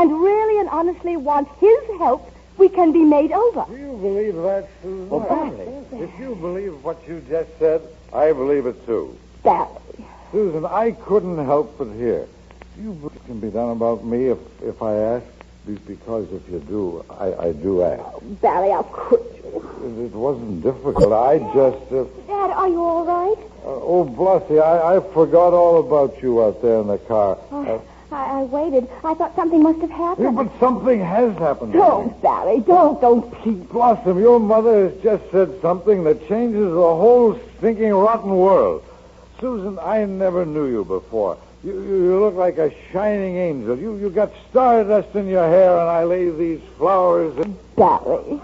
and really and honestly want his help, we can be made over. Do you believe that, Susan? Well, Barry. If you believe what you just said, I believe it too. Barry. Susan, I couldn't help but hear. Do you believe it can be done about me if I ask? Because if you do, I do ask. Oh, Barry, how could you? It wasn't difficult. I just... Dad, are you all right? oh, Blossie, I forgot all about you out there in the car. I waited. I thought something must have happened. Yeah, but something has happened. Don't, Barry. Don't, please. Blossom, your mother has just said something that changes the whole stinking, rotten world. Susan, I never knew you before. You look like a shining angel. You got stardust in your hair, and I lay these flowers in... Barry.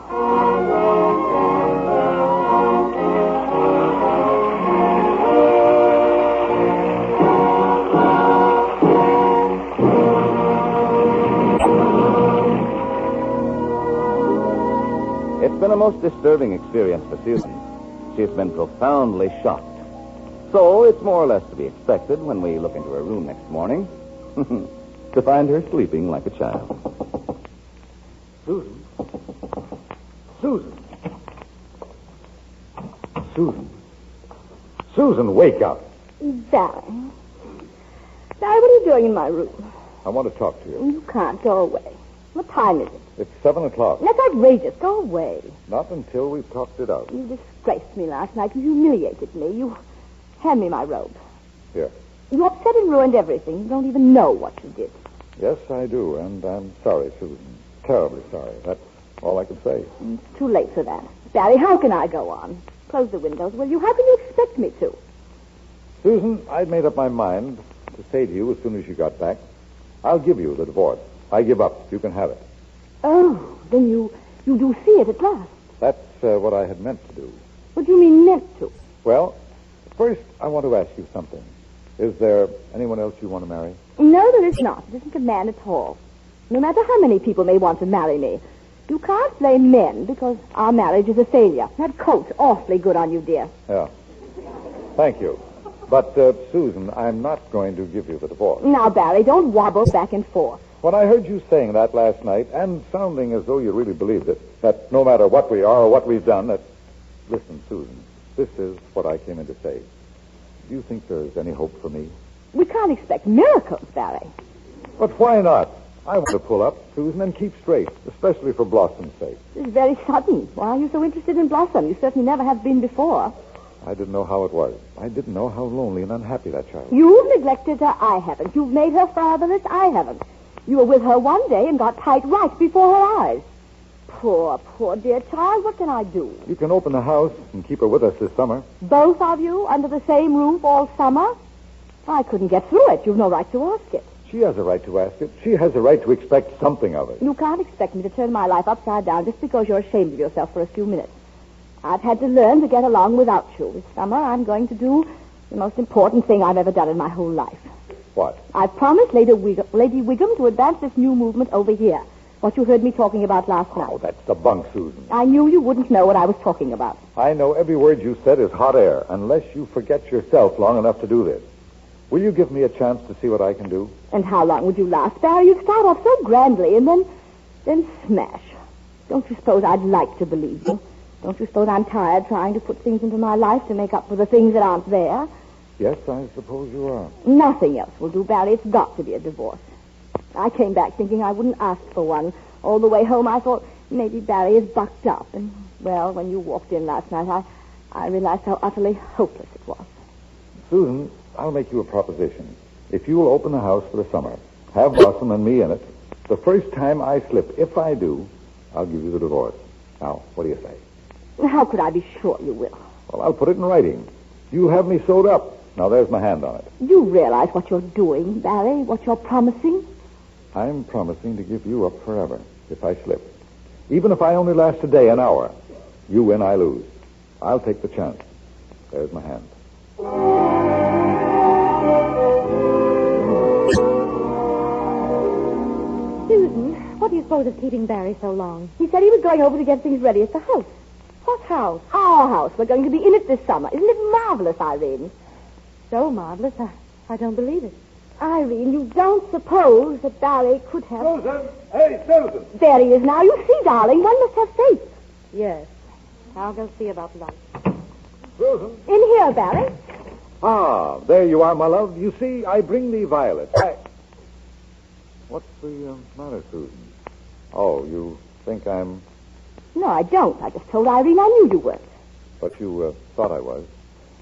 It's been a most disturbing experience for Susan. She's been profoundly shocked. So it's more or less to be expected when we look into her room next morning to find her sleeping like a child. Susan. Susan. Susan. Susan, wake up. Barry. Barry, what are you doing in my room? I want to talk to you. You can't. Go away. What time is it? It's 7 o'clock. That's outrageous. Go away. Not until we've talked it out. You disgraced me last night. You humiliated me. You... Hand me my robe. Here. You upset and ruined everything. You don't even know what you did. Yes, I do, and I'm sorry, Susan. Terribly sorry. That's all I can say. It's too late for that. Barry, how can I go on? Close the windows, will you? How can you expect me to? Susan, I'd made up my mind to say to you as soon as you got back, I'll give you the divorce. I give up. You can have it. Oh, then you do see it at last. That's what I had meant to do. What do you mean meant to? Well, first, I want to ask you something. Is there anyone else you want to marry? No, there is not. There isn't a man at all. No matter how many people may want to marry me. You can't blame men because our marriage is a failure. That coat's awfully good on you, dear. Yeah. Thank you. But, Susan, I'm not going to give you the divorce. Now, Barry, don't wobble back and forth. When I heard you saying that last night, and sounding as though you really believed it, that no matter what we are or what we've done, that... Listen, Susan, this is what I came in to say. Do you think there's any hope for me? We can't expect miracles, Barry. But why not? I want to pull up, Susan, and keep straight, especially for Blossom's sake. This is very sudden. Why are you so interested in Blossom? You certainly never have been before. I didn't know how it was. I didn't know how lonely and unhappy that child was. You've neglected her, I haven't. You've made her fatherless, I haven't. You were with her one day and got tight right before her eyes. Poor dear child. What can I do? You can open the house and keep her with us this summer. Both of you under the same roof all summer? I couldn't get through it. You've no right to ask it. She has a right to ask it. She has a right to expect something of it. You can't expect me to turn my life upside down just because you're ashamed of yourself for a few minutes. I've had to learn to get along without you. This summer I'm going to do the most important thing I've ever done in my whole life. What? I've promised Lady Wiggum to advance this new movement over here. What you heard me talking about last night. Oh, that's the bunk, Susan. I knew you wouldn't know what I was talking about. I know every word you said is hot air, unless you forget yourself long enough to do this. Will you give me a chance to see what I can do? And how long would you last, Barry? You'd start off so grandly and then smash. Don't you suppose I'd like to believe you? Don't you suppose I'm tired trying to put things into my life to make up for the things that aren't there? Yes, I suppose you are. Nothing else will do, Barry. It's got to be a divorce. I came back thinking I wouldn't ask for one. All the way home I thought maybe Barry is bucked up. And, well, when you walked in last night, I realized how utterly hopeless it was. Susan, I'll make you a proposition. If you'll open the house for the summer, have Blossom and me in it, the first time I slip, if I do, I'll give you the divorce. Now, what do you say? How could I be sure you will? Well, I'll put it in writing. You have me sewed up. Now, there's my hand on it. You realize what you're doing, Barry, what you're promising? I'm promising to give you up forever if I slip. Even if I only last a day, an hour. You win, I lose. I'll take the chance. There's my hand. Susan, what do you suppose is keeping Barry so long? He said he was going over to get things ready at the house. What house? Our house. We're going to be in it this summer. Isn't it marvelous, Irene? So marvelous, I don't believe it. Irene, you don't suppose that Barry could have... Susan! Hey, Susan! There he is now. You see, darling, one must have faith. Yes. I'll go see about lunch. Susan! In here, Barry. Ah, there you are, my love. You see, I bring thee violets. What's the matter, Susan? Oh, you think I'm... No, I don't. I just told Irene I knew you weren't. But you thought I was.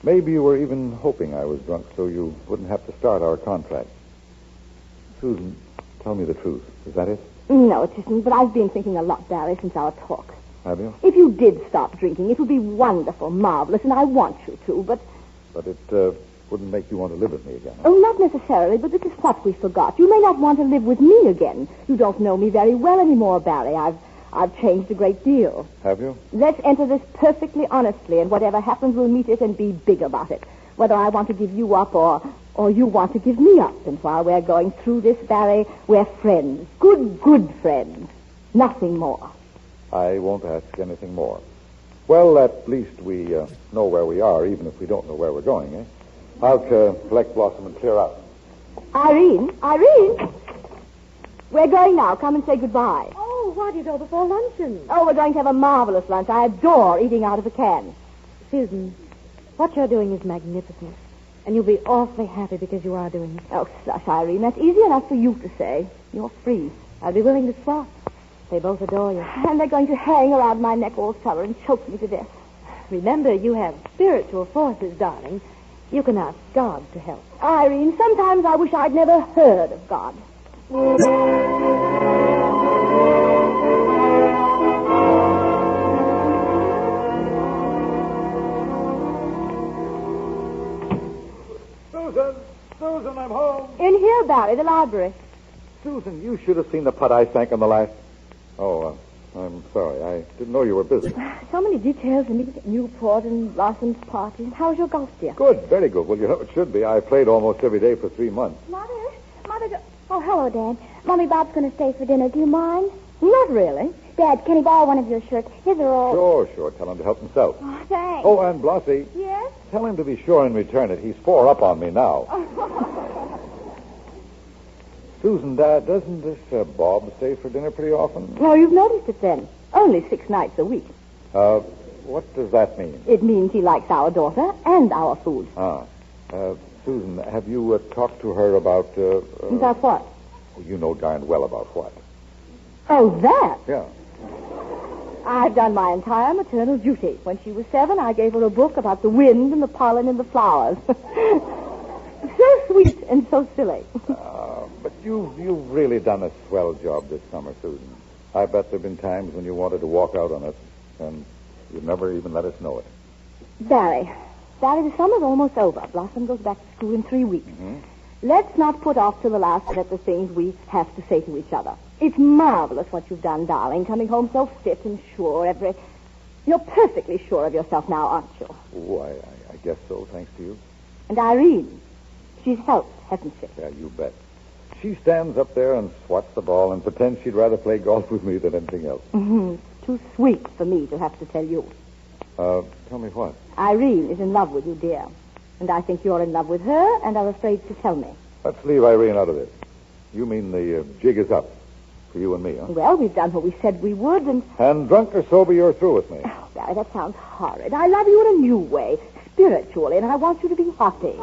Maybe you were even hoping I was drunk so you wouldn't have to start our contract. Susan, tell me the truth. Is that it? No, it isn't, but I've been thinking a lot, Barry, since our talk. Have you? If you did stop drinking, it would be wonderful, marvelous, and I want you to, but... But it wouldn't make you want to live with me again. Oh, not necessarily, but this is what we forgot. You may not want to live with me again. You don't know me very well anymore, Barry. I've changed a great deal. Have you? Let's enter this perfectly honestly, and whatever happens, we'll meet it and be big about it. Whether I want to give you up or you want to give me up. And while we're going through this, Barry, we're friends. Good friends. Nothing more. I won't ask anything more. Well, at least we know where we are, even if we don't know where we're going, eh? I'll collect Blossom and clear out. Irene! We're going now. Come and say goodbye. Oh, why do you go before luncheon? Oh, we're going to have a marvelous lunch. I adore eating out of a can. Susan, what you're doing is magnificent. And you'll be awfully happy because you are doing it. Oh, slush, Irene. That's easy enough for you to say. You're free. I'd be willing to swap. They both adore you. And they're going to hang around my neck all summer and choke me to death. Remember, you have spiritual forces, darling. You can ask God to help. Irene, sometimes I wish I'd never heard of God. Susan, I'm home. In here, Barry, the library. Susan, you should have seen the putt I sank on the last... Oh, I'm sorry. I didn't know you were busy. So many details to meet at Newport and Blossom's party. How's your golf, dear? Good, very good. Well, you know it should be. I played almost every day for 3 months. Mother, oh, hello, Dad. Mommy Bob's going to stay for dinner. Do you mind? Not really. Dad, can he borrow one of your shirts? His are all... Sure. Tell him to help himself. Oh, thanks. Oh, and Blossie. Yes? Tell him to be sure and return it. He's 4 up on me now. Susan, doesn't this Bob stay for dinner pretty often? Oh, you've noticed it then. Only 6 nights a week. What does that mean? It means he likes our daughter and our food. Susan, have you talked to her about... About what? You know darn well about what. Oh, that? Yeah. I've done my entire maternal duty. When she was 7, I gave her a book about the wind and the pollen and the flowers. So sweet and so silly. But you've really done a swell job this summer, Susan. I bet there have been times when you wanted to walk out on us, and you never even let us know it. Barry, the summer's almost over. Blossom goes back to school in 3 weeks. Mm-hmm. Let's not put off to the last minute the things we have to say to each other. It's marvelous what you've done, darling, coming home so fit and sure You're perfectly sure of yourself now, aren't you? Oh, I guess so, thanks to you. And Irene, she's helped, hasn't she? Yeah, you bet. She stands up there and swats the ball and pretends she'd rather play golf with me than anything else. Mm-hmm. Too sweet for me to have to tell you. Tell me what? Irene is in love with you, dear. And I think you're in love with her and are afraid to tell me. Let's leave Irene out of this. You mean the jig is up for you and me, huh? Well, we've done what we said we would, and... And drunk or sober, you're through with me. Oh, Barry, that sounds horrid. I love you in a new way, spiritually, and I want you to be happy.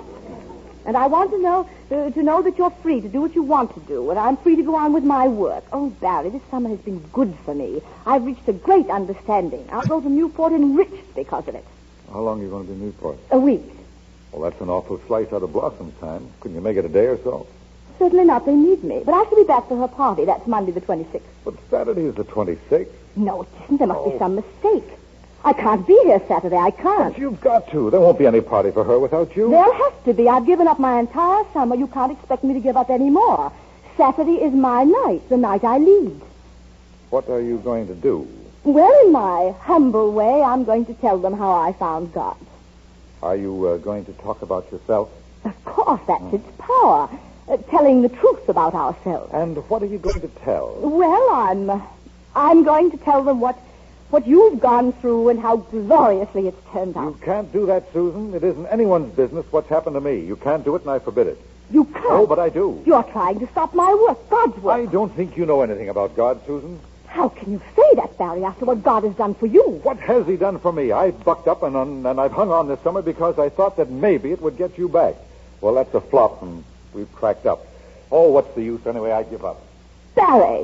And I want to know that you're free to do what you want to do, and I'm free to go on with my work. Oh, Barry, this summer has been good for me. I've reached a great understanding. I'll go to Newport enriched because of it. How long are you going to be in Newport? A week. Well, that's an awful slice out of Blossom's time. Couldn't you make it a day or so? Certainly not. They need me. But I shall be back for her party. That's Monday the 26th. But Saturday is the 26th. No, it isn't. There must be some mistake. I can't be here Saturday. I can't. But you've got to. There won't be any party for her without you. There'll have to be. I've given up my entire summer. You can't expect me to give up any more. Saturday is my night, the night I lead. What are you going to do? Well, in my humble way, I'm going to tell them how I found God. Are you going to talk about yourself? Of course, that's its power. Telling the truth about ourselves. And what are you going to tell? Well, I'm going to tell them what you've gone through and how gloriously it's turned out. You can't do that, Susan. It isn't anyone's business what's happened to me. You can't do it, and I forbid it. You can't. Oh, but I do. You're trying to stop my work, God's work. I don't think you know anything about God, Susan. How can you say that, Barry, after what God has done for you? What has he done for me? I bucked up and I've hung on this summer because I thought that maybe it would get you back. Well, that's a flop, and we've cracked up. Oh, what's the use anyway? I give up. Barry!